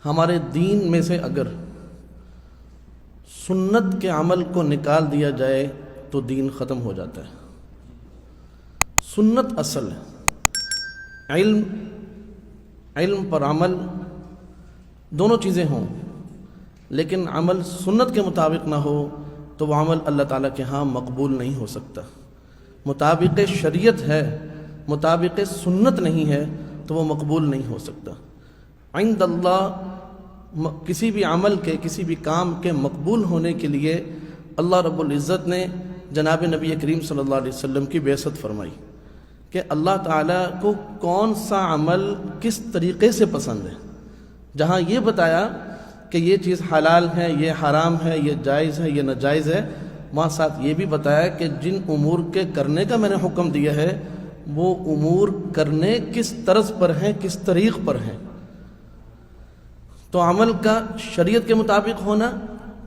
ہمارے دین میں سے اگر سنت کے عمل کو نکال دیا جائے تو دین ختم ہو جاتا ہے۔ سنت اصل ہے، علم پر عمل دونوں چیزیں ہوں، لیکن عمل سنت کے مطابق نہ ہو تو وہ عمل اللہ تعالیٰ کے ہاں مقبول نہیں ہو سکتا۔ مطابق شریعت ہے، مطابق سنت نہیں ہے تو وہ مقبول نہیں ہو سکتا۔ عند اللہ کسی بھی عمل کے، کسی بھی کام کے مقبول ہونے کے لیے اللہ رب العزت نے جناب نبی کریم صلی اللہ علیہ وسلم کی بعثت فرمائی کہ اللہ تعالیٰ کو کون سا عمل کس طریقے سے پسند ہے۔ جہاں یہ بتایا کہ یہ چیز حلال ہے، یہ حرام ہے، یہ جائز ہے، یہ ناجائز ہے، وہاں ساتھ یہ بھی بتایا کہ جن امور کے کرنے کا میں نے حکم دیا ہے وہ امور کرنے کس طرز پر ہیں، کس طریق پر ہیں۔ تو عمل کا شریعت کے مطابق ہونا،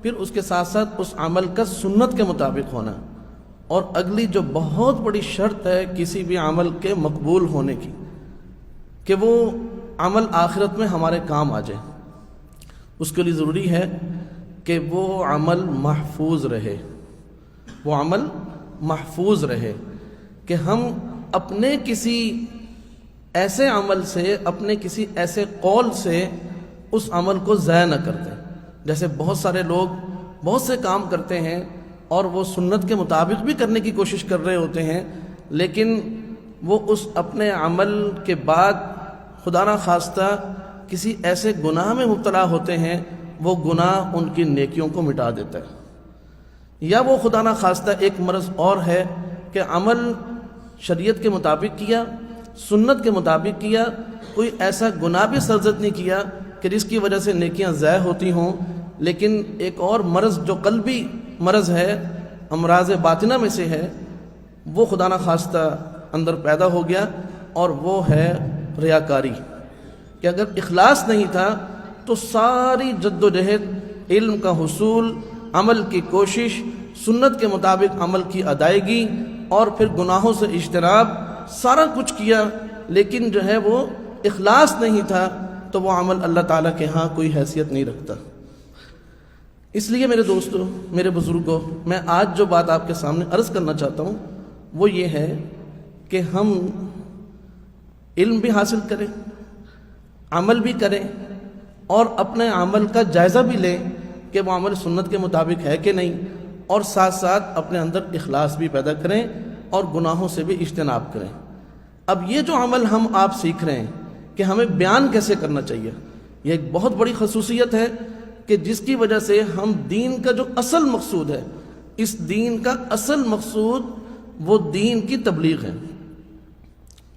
پھر اس کے ساتھ ساتھ اس عمل کا سنت کے مطابق ہونا، اور اگلی جو بہت بڑی شرط ہے کسی بھی عمل کے مقبول ہونے کی کہ وہ عمل آخرت میں ہمارے کام آ جائے۔ اس کے لیے ضروری ہے کہ وہ عمل محفوظ رہے، وہ عمل محفوظ رہے، کہ ہم اپنے کسی ایسے عمل سے، اپنے کسی ایسے قول سے اس عمل کو ضائع نہ کر دیں۔ جیسے بہت سارے لوگ بہت سے کام کرتے ہیں اور وہ سنت کے مطابق بھی کرنے کی کوشش کر رہے ہوتے ہیں، لیکن وہ اس اپنے عمل کے بعد خدا نہ خواستہ کسی ایسے گناہ میں مبتلا ہوتے ہیں، وہ گناہ ان کی نیکیوں کو مٹا دیتا ہے۔ یا وہ خدا نہ خواستہ ایک مرض اور ہے کہ عمل شریعت کے مطابق کیا، سنت کے مطابق کیا، کوئی ایسا گناہ بھی سرزد نہیں کیا کہ جس کی وجہ سے نیکیاں ضائع ہوتی ہوں، لیکن ایک اور مرض جو قلبی مرض ہے، امراض باطنہ میں سے ہے، وہ خدا نہ خواستہ اندر پیدا ہو گیا، اور وہ ہے ریاکاری، کہ اگر اخلاص نہیں تھا تو ساری جد و جہد، علم کا حصول، عمل کی کوشش، سنت کے مطابق عمل کی ادائیگی، اور پھر گناہوں سے اجتناب، سارا کچھ کیا، لیکن جو ہے وہ اخلاص نہیں تھا، تو وہ عمل اللہ تعالیٰ کے ہاں کوئی حیثیت نہیں رکھتا۔ اس لیے میرے دوستو، میرے بزرگوں، میں آج جو بات آپ کے سامنے عرض کرنا چاہتا ہوں وہ یہ ہے کہ ہم علم بھی حاصل کریں، عمل بھی کریں، اور اپنے عمل کا جائزہ بھی لیں کہ وہ عمل سنت کے مطابق ہے کہ نہیں، اور ساتھ ساتھ اپنے اندر اخلاص بھی پیدا کریں اور گناہوں سے بھی اجتناب کریں۔ اب یہ جو عمل ہم آپ سیکھ رہے ہیں کہ ہمیں بیان کیسے کرنا چاہیے، یہ ایک بہت بڑی خصوصیت ہے کہ جس کی وجہ سے ہم دین کا جو اصل مقصود ہے، اس دین کا اصل مقصود وہ دین کی تبلیغ ہے،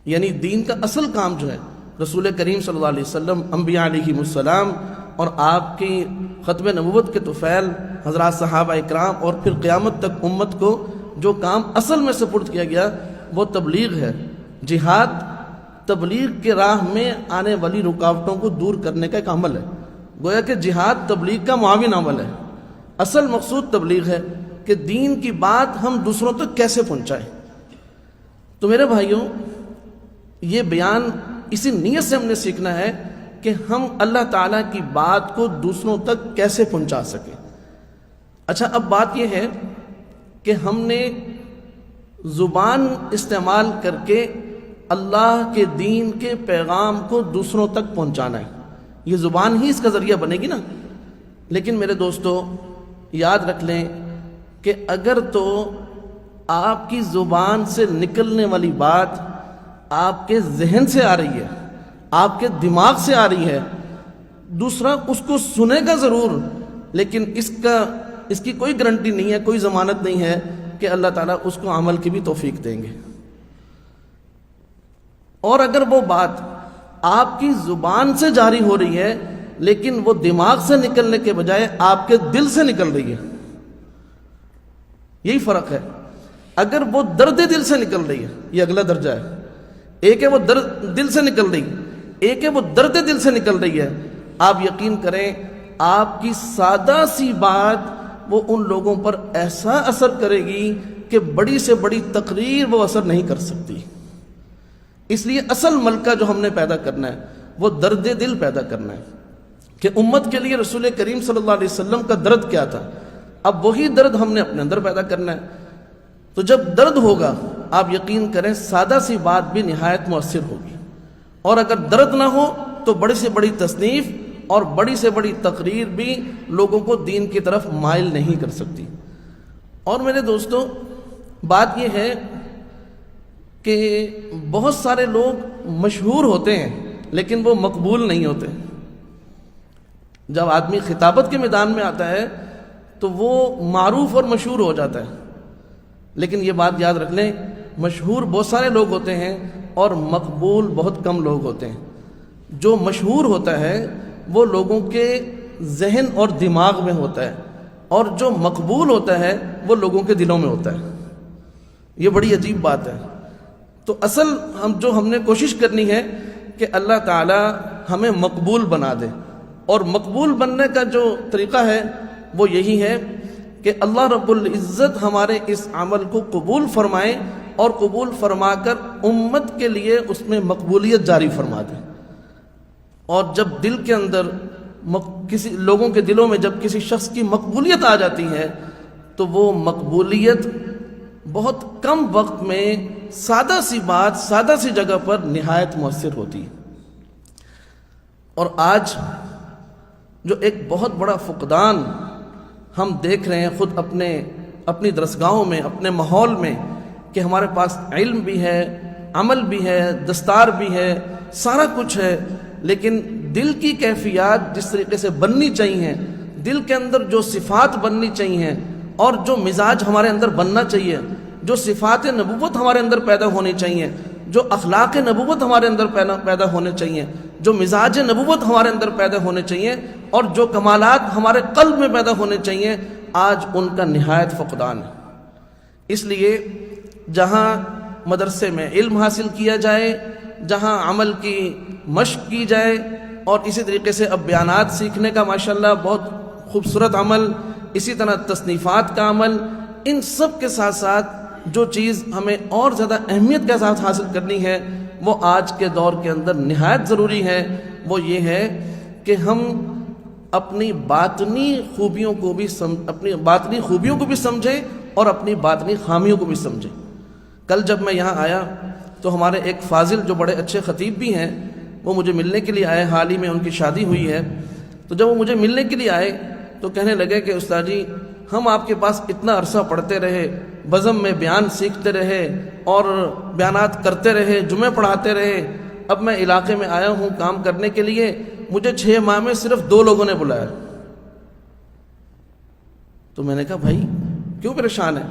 یعنی دین کا اصل کام جو ہے رسول کریم صلی اللہ علیہ وسلم، انبیاء علیہم السلام، اور آپ کی ختم نبوت کے طفیل حضرات صحابہ اکرام، اور پھر قیامت تک امت کو جو کام اصل میں سپرد کیا گیا وہ تبلیغ ہے۔ جہاد تبلیغ کے راہ میں آنے والی رکاوٹوں کو دور کرنے کا ایک عمل ہے، گویا کہ جہاد تبلیغ کا معاون عمل ہے۔ اصل مقصود تبلیغ ہے کہ دین کی بات ہم دوسروں تک کیسے پہنچائیں۔ تو میرے بھائیوں، یہ بیان اسی نیت سے ہم نے سیکھنا ہے کہ ہم اللہ تعالیٰ کی بات کو دوسروں تک کیسے پہنچا سکیں۔ اچھا، اب بات یہ ہے کہ ہم نے زبان استعمال کر کے اللہ کے دین کے پیغام کو دوسروں تک پہنچانا ہے، یہ زبان ہی اس کا ذریعہ بنے گی نا۔ لیکن میرے دوستو، یاد رکھ لیں کہ اگر تو آپ کی زبان سے نکلنے والی بات آپ کے ذہن سے آ رہی ہے، آپ کے دماغ سے آ رہی ہے، دوسرا اس کو سنے گا ضرور، لیکن اس کی کوئی گارنٹی نہیں ہے، کوئی ضمانت نہیں ہے کہ اللہ تعالیٰ اس کو عمل کی بھی توفیق دیں گے۔ اور اگر وہ بات آپ کی زبان سے جاری ہو رہی ہے لیکن وہ دماغ سے نکلنے کے بجائے آپ کے دل سے نکل رہی ہے، یہی فرق ہے۔ اگر وہ درد دل سے نکل رہی ہے، یہ اگلا درجہ ہے، ایک ہے وہ دل سے نکل رہی، ایک ہے وہ درد دل سے نکل رہی ہے، آپ یقین کریں آپ کی سادہ سی بات وہ ان لوگوں پر ایسا اثر کرے گی کہ بڑی سے بڑی تقریر وہ اثر نہیں کر سکتی۔ اس لیے اصل ملکہ جو ہم نے پیدا کرنا ہے وہ درد دل پیدا کرنا ہے۔ کہ امت کے لیے رسول کریم صلی اللہ علیہ وسلم کا درد کیا تھا، اب وہی درد ہم نے اپنے اندر پیدا کرنا ہے۔ تو جب درد ہوگا آپ یقین کریں سادہ سی بات بھی نہایت مؤثر ہوگی، اور اگر درد نہ ہو تو بڑی سے بڑی تصنیف اور بڑی سے بڑی تقریر بھی لوگوں کو دین کی طرف مائل نہیں کر سکتی۔ اور میرے دوستو، بات یہ ہے کہ بہت سارے لوگ مشہور ہوتے ہیں لیکن وہ مقبول نہیں ہوتے۔ جب آدمی خطابت کے میدان میں آتا ہے تو وہ معروف اور مشہور ہو جاتا ہے، لیکن یہ بات یاد رکھ لیں، مشہور بہت سارے لوگ ہوتے ہیں اور مقبول بہت کم لوگ ہوتے ہیں۔ جو مشہور ہوتا ہے وہ لوگوں کے ذہن اور دماغ میں ہوتا ہے، اور جو مقبول ہوتا ہے وہ لوگوں کے دلوں میں ہوتا ہے۔ یہ بڑی عجیب بات ہے۔ تو اصل ہم نے کوشش کرنی ہے کہ اللہ تعالی ہمیں مقبول بنا دے، اور مقبول بننے کا جو طریقہ ہے وہ یہی ہے کہ اللہ رب العزت ہمارے اس عمل کو قبول فرمائے، اور قبول فرما کر امت کے لیے اس میں مقبولیت جاری فرما دے۔ اور جب دل کے اندر کسی لوگوں کے دلوں میں جب کسی شخص کی مقبولیت آ جاتی ہے تو وہ مقبولیت بہت کم وقت میں سادہ سی بات سادہ سی جگہ پر نہایت مؤثر ہوتی ہے۔ اور آج جو ایک بہت بڑا فقدان ہم دیکھ رہے ہیں خود اپنی درسگاہوں میں، اپنے ماحول میں، کہ ہمارے پاس علم بھی ہے، عمل بھی ہے، دستار بھی ہے، سارا کچھ ہے، لیکن دل کی کیفیات جس طریقے سے بننی چاہیے، دل کے اندر جو صفات بننی چاہیے اور جو مزاج ہمارے اندر بننا چاہیے، جو صفات نبوت ہمارے اندر پیدا ہونی چاہیے، جو اخلاق نبوت ہمارے اندر پیدا ہونے چاہیے، جو مزاج نبوت ہمارے اندر پیدا ہونے چاہیے، اور جو کمالات ہمارے قلب میں پیدا ہونے چاہیے، آج ان کا نہایت فقدان ہے۔ اس لیے جہاں مدرسے میں علم حاصل کیا جائے، جہاں عمل کی مشق کی جائے، اور اسی طریقے سے اب بیانات سیکھنے کا ماشاءاللہ بہت خوبصورت عمل، اسی طرح تصنیفات کا عمل، ان سب کے ساتھ ساتھ جو چیز ہمیں اور زیادہ اہمیت کے ساتھ حاصل کرنی ہے وہ آج کے دور کے اندر نہایت ضروری ہے، وہ یہ ہے کہ ہم اپنی باطنی خوبیوں کو بھی سمجھیں اور اپنی باطنی خامیوں کو بھی سمجھیں۔ کل جب میں یہاں آیا تو ہمارے ایک فاضل جو بڑے اچھے خطیب بھی ہیں وہ مجھے ملنے کے لیے آئے، حال ہی میں ان کی شادی ہوئی ہے۔ تو جب وہ مجھے ملنے کے لیے آئے تو کہنے لگے کہ استاد جی، ہم آپ کے پاس اتنا عرصہ پڑھتے رہے، بزم میں بیان سیکھتے رہے اور بیانات کرتے رہے، جمعے پڑھاتے رہے، اب میں علاقے میں آیا ہوں کام کرنے کے لیے، مجھے 6 ماہ میں صرف 2 لوگوں نے بلایا۔ تو میں نے کہا بھائی کیوں پریشان ہے؟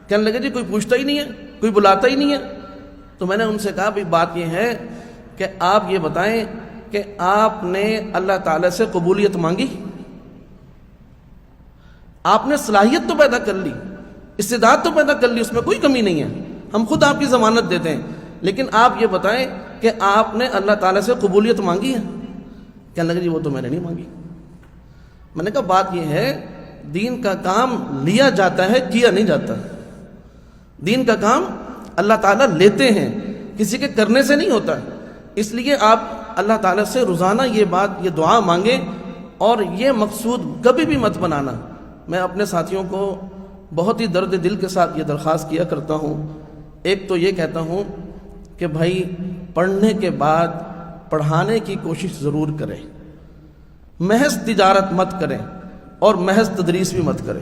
کہنے لگے جی کوئی پوچھتا ہی نہیں ہے، کوئی بلاتا ہی نہیں ہے۔ تو میں نے ان سے کہا بھائی بات یہ ہے کہ آپ یہ بتائیں کہ آپ نے اللہ تعالی سے قبولیت مانگی؟ آپ نے صلاحیت تو پیدا کر لی، استعداد تو پیدا کر لی، اس میں کوئی کمی نہیں ہے، ہم خود آپ کی ضمانت دیتے ہیں، لیکن آپ یہ بتائیں کہ آپ نے اللہ تعالیٰ سے قبولیت مانگی ہے؟ کہنے لگے جی وہ تو میں نے نہیں مانگی۔ میں نے کہا بات یہ ہے دین کا کام لیا جاتا ہے، کیا نہیں جاتا۔ دین کا کام اللہ تعالیٰ لیتے ہیں، کسی کے کرنے سے نہیں ہوتا۔ اس لیے آپ اللہ تعالیٰ سے روزانہ یہ دعا مانگیں، اور یہ مقصود کبھی بھی مت بنانا۔ میں اپنے ساتھیوں کو بہت ہی درد دل کے ساتھ یہ درخواست کیا کرتا ہوں، ایک تو یہ کہتا ہوں کہ بھائی پڑھنے کے بعد پڑھانے کی کوشش ضرور کریں، محض تجارت مت کریں اور محض تدریس بھی مت کریں،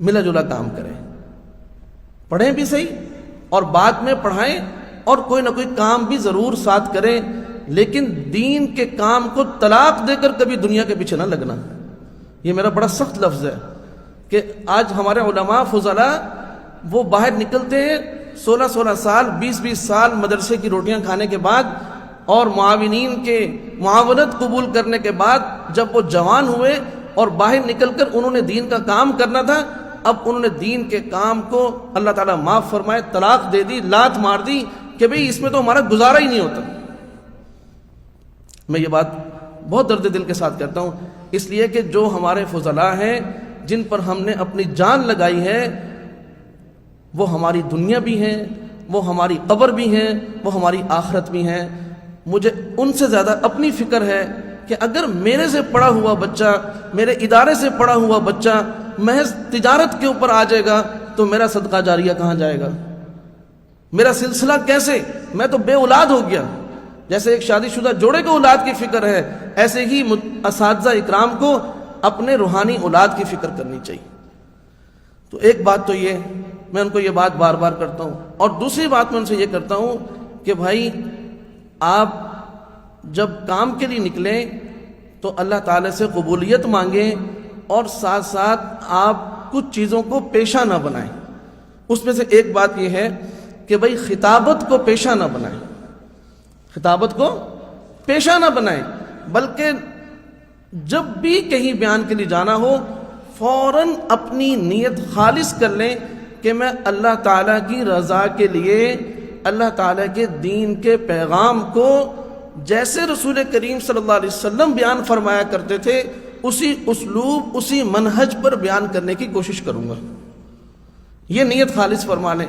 ملا جلا کام کریں، پڑھیں بھی صحیح اور بعد میں پڑھائیں، اور کوئی نہ کوئی کام بھی ضرور ساتھ کریں، لیکن دین کے کام کو طلاق دے کر کبھی دنیا کے پیچھے نہ لگنا۔ یہ میرا بڑا سخت لفظ ہے کہ آج ہمارے علماء فضلاء وہ باہر نکلتے ہیں 16 سال 20 سال مدرسے کی روٹیاں کھانے کے بعد اور معاونین کے معاونت قبول کرنے کے بعد جب وہ جوان ہوئے اور باہر نکل کر انہوں نے دین کا کام کرنا تھا، اب انہوں نے دین کے کام کو اللہ تعالیٰ معاف فرمائے طلاق دے دی، لات مار دی کہ بھئی اس میں تو ہمارا گزارا ہی نہیں ہوتا۔ میں یہ بات بہت درد دل کے ساتھ کہتا ہوں، اس لیے کہ جو ہمارے فضلاء ہیں جن پر ہم نے اپنی جان لگائی ہے وہ ہماری دنیا بھی ہیں، وہ ہماری قبر بھی ہیں، وہ ہماری آخرت بھی ہیں۔ مجھے ان سے زیادہ اپنی فکر ہے کہ کہ اگر میرے سے پڑھا ہوا بچہ، میرے ادارے سے پڑھا ہوا بچہ محض تجارت کے اوپر آ جائے گا تو میرا صدقہ جاریہ کہاں جائے گا؟ میرا سلسلہ کیسے؟ میں تو بے اولاد ہو گیا۔ جیسے ایک شادی شدہ جوڑے کو اولاد کی فکر ہے، ایسے ہی اساتذہ اکرام کو اپنے روحانی اولاد کی فکر کرنی چاہیے۔ تو ایک بات تو یہ، میں ان کو یہ بات بار بار کرتا ہوں، اور دوسری بات میں ان سے یہ کرتا ہوں کہ بھائی آپ جب کام کے لیے نکلیں تو اللہ تعالیٰ سے قبولیت مانگیں، اور ساتھ ساتھ آپ کچھ چیزوں کو پیشہ نہ بنائیں۔ اس میں سے ایک بات یہ ہے کہ بھائی خطابت کو پیشہ نہ بنائیں، خطابت کو پیشہ نہ بنائیں، بلکہ جب بھی کہیں بیان کے لیے جانا ہو فوراً اپنی نیت خالص کر لیں کہ میں اللہ تعالیٰ کی رضا کے لیے اللہ تعالیٰ کے دین کے پیغام کو جیسے رسول کریم صلی اللہ علیہ وسلم بیان فرمایا کرتے تھے اسی اسلوب، اسی منہج پر بیان کرنے کی کوشش کروں گا۔ یہ نیت خالص فرما لیں۔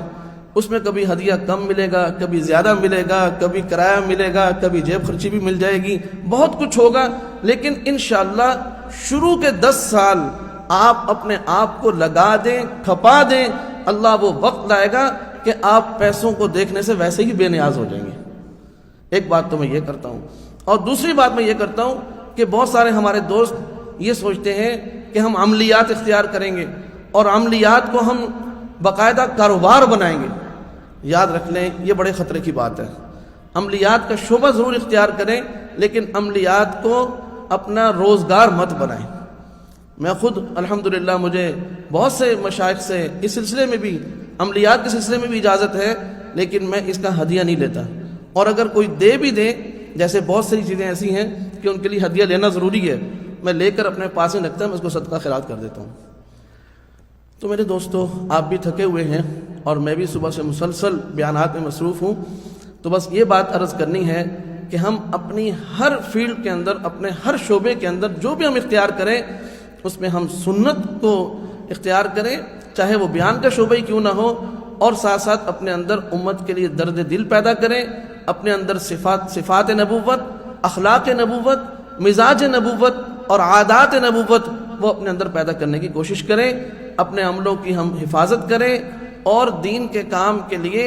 اس میں کبھی ہدیہ کم ملے گا، کبھی زیادہ ملے گا، کبھی کرایہ ملے گا، کبھی جیب خرچی بھی مل جائے گی، بہت کچھ ہوگا، لیکن انشاءاللہ شروع کے 10 سال آپ اپنے آپ کو لگا دیں، کھپا دیں، اللہ وہ وقت لائے گا کہ آپ پیسوں کو دیکھنے سے ویسے ہی بے نیاز ہو جائیں گے۔ ایک بات تو میں یہ کرتا ہوں، اور دوسری بات میں یہ کرتا ہوں کہ بہت سارے ہمارے دوست یہ سوچتے ہیں کہ ہم عملیات اختیار کریں گے اور عملیات کو ہم باقاعدہ کاروبار بنائیں گے۔ یاد رکھ لیں یہ بڑے خطرے کی بات ہے۔ عملیات کا شعبہ ضرور اختیار کریں، لیکن عملیات کو اپنا روزگار مت بنائیں۔ میں خود الحمدللہ مجھے بہت سے مشائخ سے اس سلسلے میں بھی، عملیات کے سلسلے میں بھی اجازت ہے، لیکن میں اس کا ہدیہ نہیں لیتا، اور اگر کوئی دے بھی دے، جیسے بہت ساری چیزیں ایسی ہیں کہ ان کے لیے ہدیہ لینا ضروری ہے، میں لے کر اپنے پاس نہیں رکھتا، میں اس کو صدقہ خیرات کر دیتا ہوں۔ تو میرے دوستو، آپ بھی تھکے ہوئے ہیں اور میں بھی صبح سے مسلسل بیانات میں مصروف ہوں، تو بس یہ بات عرض کرنی ہے کہ ہم اپنی ہر فیلڈ کے اندر، اپنے ہر شعبے کے اندر جو بھی ہم اختیار کریں اس میں ہم سنت کو اختیار کریں، چاہے وہ بیان کا شعبہ ہی کیوں نہ ہو، اور ساتھ ساتھ اپنے اندر امت کے لیے درد دل پیدا کریں، اپنے اندر صفات نبوت، اخلاق نبوت، مزاج نبوت اور عادات نبوت وہ اپنے اندر پیدا کرنے کی کوشش کریں، اپنے عملوں کی ہم حفاظت کریں، اور دین کے کام کے لیے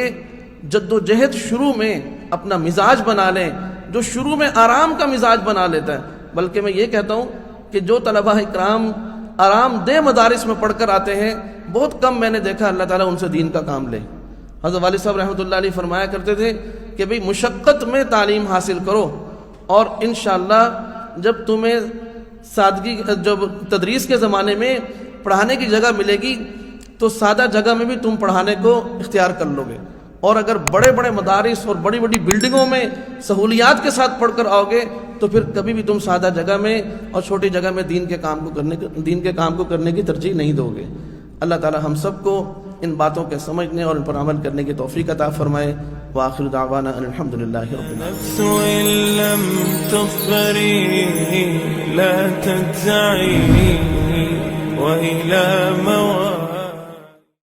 جد و جہد شروع میں اپنا مزاج بنا لیں، جو شروع میں آرام کا مزاج بنا لیتا ہے۔ بلکہ میں یہ کہتا ہوں کہ جو طلبہ اکرام آرام دہ مدارس میں پڑھ کر آتے ہیں، بہت کم میں نے دیکھا اللہ تعالیٰ ان سے دین کا کام لے۔ حضرت والد صاحب رحمۃ اللہ علیہ فرمایا کرتے تھے کہ بھئی مشقت میں تعلیم حاصل کرو، اور انشاءاللہ جب تمہیں سادگی، جب تدریس کے زمانے میں پڑھانے کی جگہ ملے گی تو سادہ جگہ میں بھی تم پڑھانے کو اختیار کر لو گے، اور اگر بڑے بڑے مدارس اور بڑی بڑی بلڈنگوں میں سہولیات کے ساتھ پڑھ کر آؤ گے تو پھر کبھی بھی تم سادہ جگہ میں اور چھوٹی جگہ میں دین کے کام کو کرنے کی ترجیح نہیں دو گے۔ اللہ تعالی ہم سب کو ان باتوں کے سمجھنے اور ان پر عمل کرنے کی توفیق عطا فرمائے۔ وآخر دعوانا ان الحمدللہ رب العالمین۔ نفس إن لم تظفري لا تجزعي وإلى